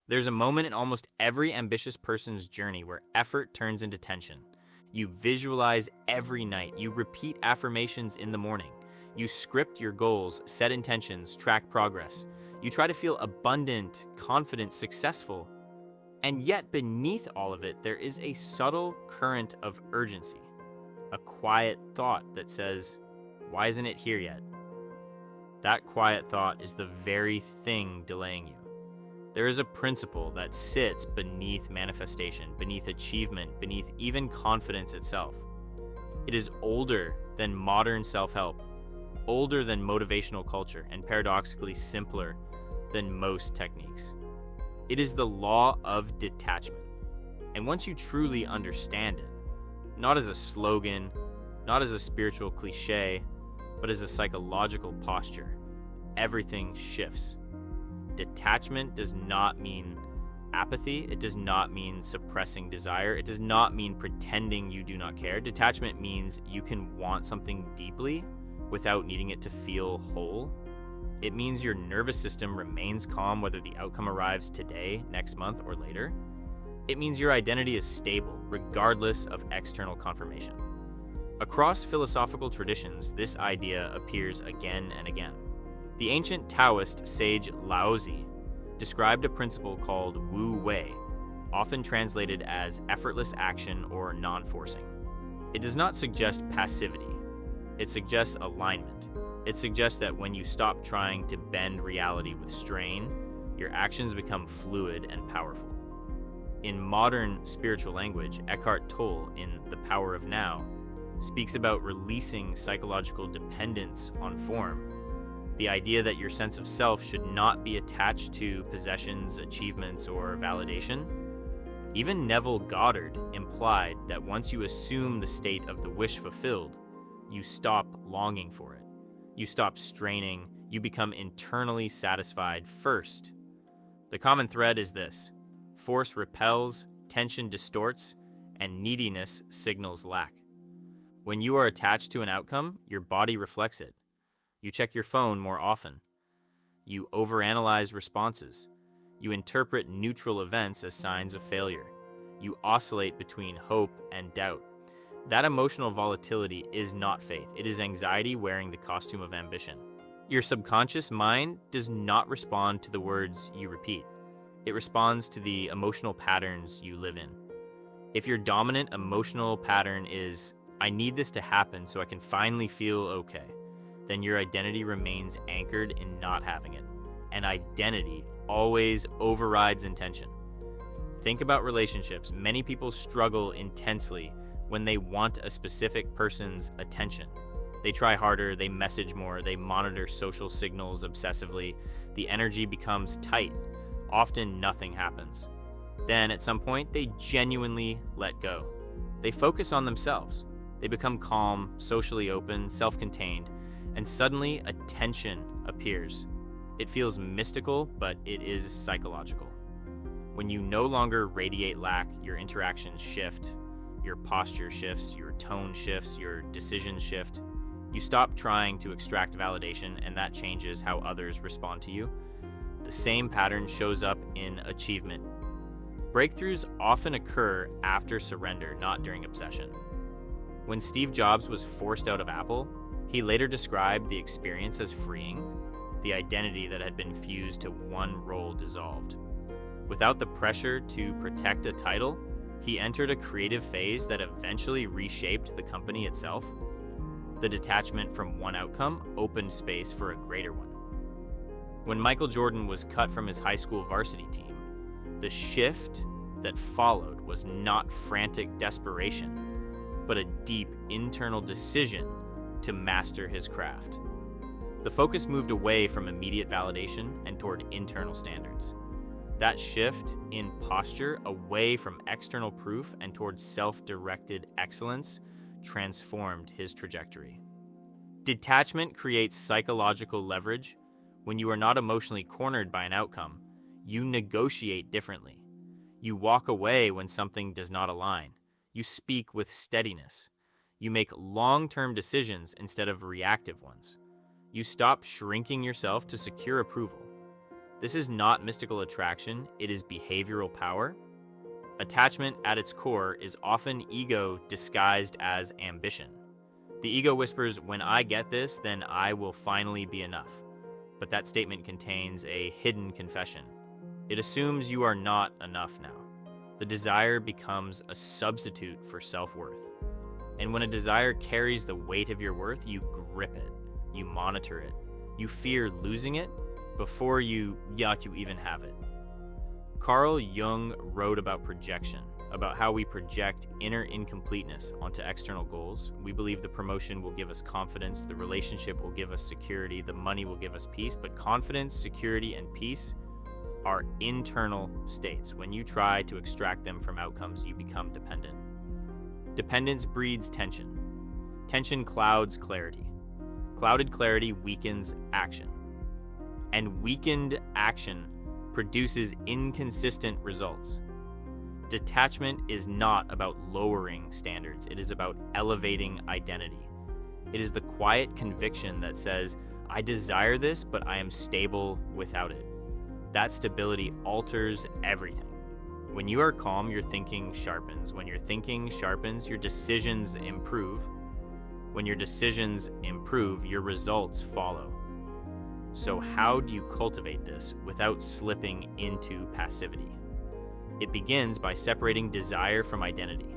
There's a moment in almost every ambitious person's journey where effort turns into tension. You visualize every night. You repeat affirmations in the morning. You script your goals, set intentions, track progress. You try to feel abundant, confident, successful. And yet, beneath all of it, there is a subtle current of urgency, a quiet thought that says, "Why isn't it here yet?" That quiet thought is the very thing delaying you. There is a principle that sits beneath manifestation, beneath achievement, beneath even confidence itself. It is older than modern self-help, older than motivational culture, and paradoxically simpler than most techniques. It is the law of detachment. And once you truly understand it, not as a slogan, not as a spiritual cliche, but as a psychological posture, everything shifts. Detachment does not mean apathy. It does not mean suppressing desire. It does not mean pretending you do not care. Detachment means you can want something deeply without needing it to feel whole. It means your nervous system remains calm whether the outcome arrives today, next month, or later. It means your identity is stable regardless of external confirmation. Across philosophical traditions, this idea appears again and again. The ancient Taoist sage Laozi described a principle called Wu Wei, often translated as effortless action or non-forcing. It does not suggest passivity. It suggests alignment. It suggests that when you stop trying to bend reality with strain, your actions become fluid and powerful. In modern spiritual language, Eckhart Tolle, in The Power of Now, speaks about releasing psychological dependence on form. The idea that your sense of self should not be attached to possessions, achievements, or validation. Even Neville Goddard implied that once you assume the state of the wish fulfilled, you stop longing for it. You stop straining. You become internally satisfied first. The common thread is this: force repels, tension distorts, and neediness signals lack. When you are attached to an outcome, your body reflects it. You check your phone more often. You overanalyze responses. You interpret neutral events as signs of failure. You oscillate between hope and doubt. That emotional volatility is not faith. It is anxiety wearing the costume of ambition. Your subconscious mind does not respond to the words you repeat. It responds to the emotional patterns you live in. If your dominant emotional pattern is, "I need this to happen so I can finally feel okay," then your identity remains anchored in not having it. And identity always overrides intention. Think about relationships. Many people struggle intensely when they want a specific person's attention. They try harder, they message more, they monitor social signals obsessively. The energy becomes tight. Often nothing happens. Then at some point, they genuinely let go. They focus on themselves. They become calm, socially open, self-contained, and suddenly a tension appears. It feels mystical, but it is psychological. When you no longer radiate lack, your interactions shift, your posture shifts, your tone shifts, your decisions shift. You stop trying to extract validation, and that changes how others respond to you. The same pattern shows up in achievement. Breakthroughs often occur after surrender, not during obsession. When Steve Jobs was forced out of Apple, he later described the experience as freeing. The identity that had been fused to one role dissolved. Without the pressure to protect a title, he entered a creative phase that eventually reshaped the company itself. The detachment from one outcome opened space for a greater one. When Michael Jordan was cut from his high school varsity team, the shift that followed was not frantic desperation, but a deep internal decision to master his craft. The focus moved away from immediate validation and toward internal standards. That shift in posture away from external proof and towards self-directed excellence transformed his trajectory. Detachment creates psychological leverage. When you are not emotionally cornered by an outcome, you negotiate differently. You walk away when something does not align. You speak with steadiness. You make long-term decisions instead of reactive ones. You stop shrinking yourself to secure approval. This is not mystical attraction, it is behavioral power. Attachment at its core is often ego disguised as ambition. The ego whispers, "When I get this, then I will finally be enough." But that statement contains a hidden confession. It assumes you are not enough now. The desire becomes a substitute for self-worth. And when a desire carries the weight of your worth, you grip it, you monitor it, you fear losing it before you even have it. Carl Jung wrote about projection, about how we project inner incompleteness onto external goals. We believe the promotion will give us confidence, the relationship will give us security, the money will give us peace, but confidence, security, and peace are internal states. When you try to extract them from outcomes, you become dependent. Dependence breeds tension. Tension clouds clarity. Clouded clarity weakens action. And weakened action produces inconsistent results. Detachment is not about lowering standards, it is about elevating identity. It is the quiet conviction that says, I desire this, but I am stable without it. That stability alters everything. When you are calm, your thinking sharpens. When your thinking sharpens, your decisions improve. When your decisions improve, your results follow. So how do you cultivate this without slipping into passivity? It begins by separating desire from identity.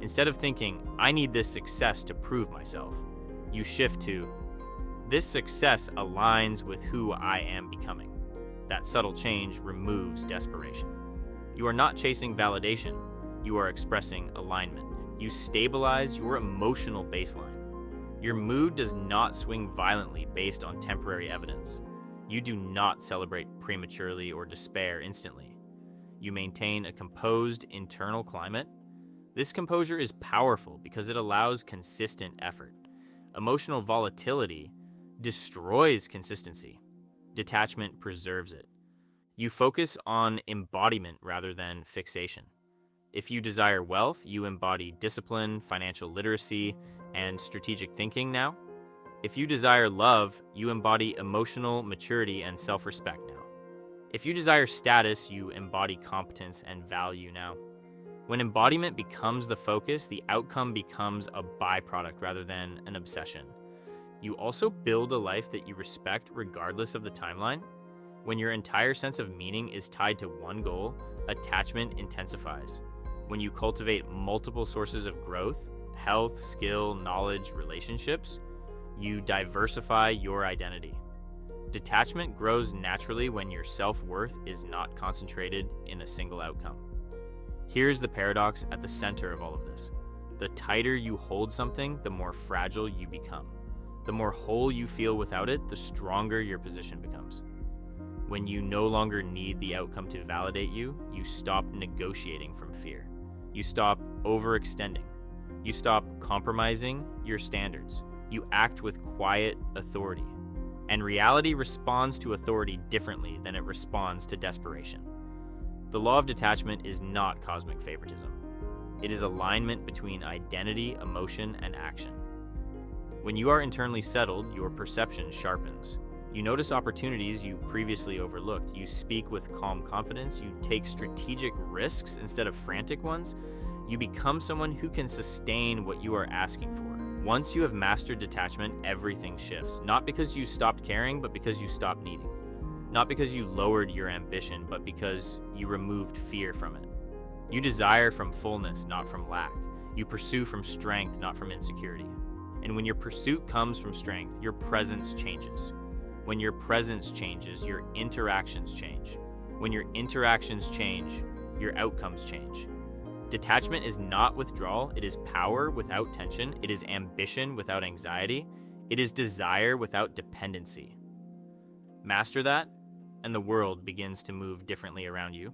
Instead of thinking, I need this success to prove myself, you shift to, this success aligns with who I am becoming. That subtle change removes desperation. You are not chasing validation, you are expressing alignment. You stabilize your emotional baseline. Your mood does not swing violently based on temporary evidence. You do not celebrate prematurely or despair instantly. You maintain a composed internal climate. This composure is powerful because it allows consistent effort. Emotional volatility destroys consistency. Detachment preserves it. You focus on embodiment rather than fixation. If you desire wealth, you embody discipline, financial literacy, and strategic thinking now. If you desire love, you embody emotional maturity and self-respect now. If you desire status, you embody competence and value now. When embodiment becomes the focus, the outcome becomes a byproduct rather than an obsession. You also build a life that you respect regardless of the timeline. When your entire sense of meaning is tied to one goal, attachment intensifies. When you cultivate multiple sources of growth, health, skill, knowledge, relationships, you diversify your identity. Detachment grows naturally when your self-worth is not concentrated in a single outcome. Here's the paradox at the center of all of this. The tighter you hold something, the more fragile you become. The more whole you feel without it, the stronger your position becomes. When you no longer need the outcome to validate you, you stop negotiating from fear. You stop overextending. You stop compromising your standards. You act with quiet authority. And reality responds to authority differently than it responds to desperation. The law of detachment is not cosmic favoritism. It is alignment between identity, emotion, and action. When you are internally settled, your perception sharpens. You notice opportunities you previously overlooked. You speak with calm confidence. You take strategic risks instead of frantic ones. You become someone who can sustain what you are asking for. Once you have mastered detachment, everything shifts. Not because you stopped caring, but because you stopped needing. Not because you lowered your ambition, but because you removed fear from it. You desire from fullness, not from lack. You pursue from strength, not from insecurity. And when your pursuit comes from strength, your presence changes. When your presence changes, your interactions change. When your interactions change, your outcomes change. Detachment is not withdrawal, it is power without tension, it is ambition without anxiety, it is desire without dependency. Master that, and the world begins to move differently around you.